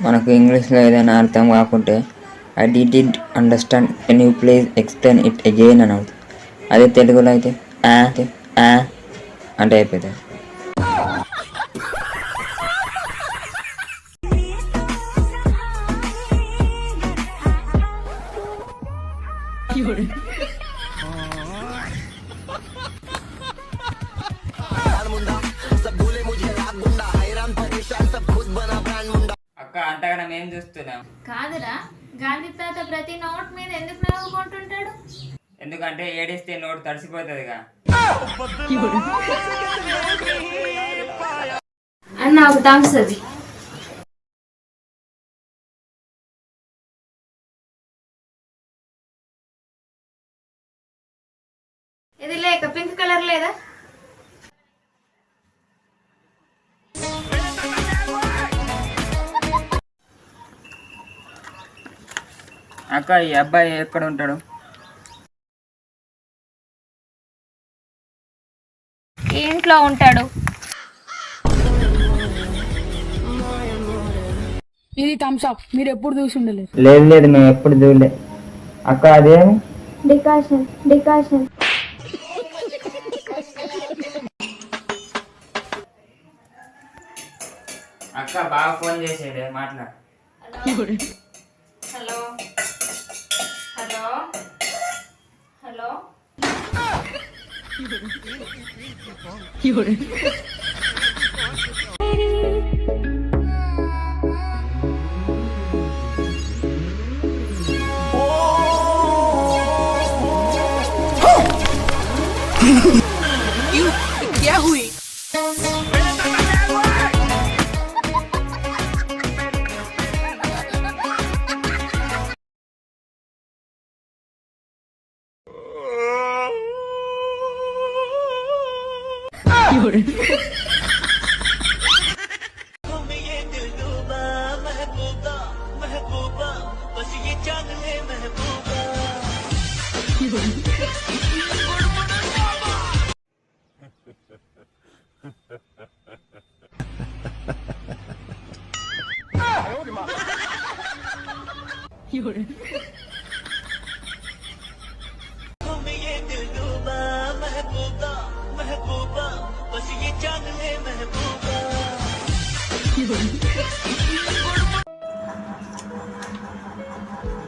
మనకు ఇంగ్లీష్లో ఏదైనా అర్థం కాకుంటే I did understand, can you please explain it again అని అవుతుంది. అదే తెలుగులో అయితే ఆ అంటే అయిపోతుంది. అక్క అంతగానం ఏం చూస్తున్నాం కాదురా, గాంధీ తాత ప్రతి నోట్ మీద ఎందుకు నవ్వుకుంటుంటాడు? ఎందుకంటే ఏడిస్తే నోటు తడిసిపోతుందిగా. అన్న ఒక థమ్స్ అది. ఇది లేక పింక్ కలర్ లేదా? అక్క ఈ అబ్బాయి ఎక్కడ ఉంటాడు? ఇంట్లో ఉంటాడు. ఇది థమ్స్ అప్. మీరు ఎప్పుడు చూసి ఉండలేదు? లేదు మేము ఎప్పుడు చూడలే. అక్క అదేమి? డికాషన్. అక్క బాగా ఫోన్ చేసేదే, మాట్లాడు. Hello hello hello. क्या हुई?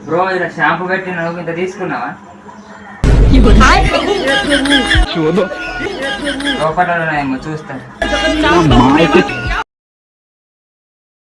బ్రో ఇలా షాంపూ పెట్టి నువ్వు ఇంత తీసుకున్నావా? లోపల చూస్తాను.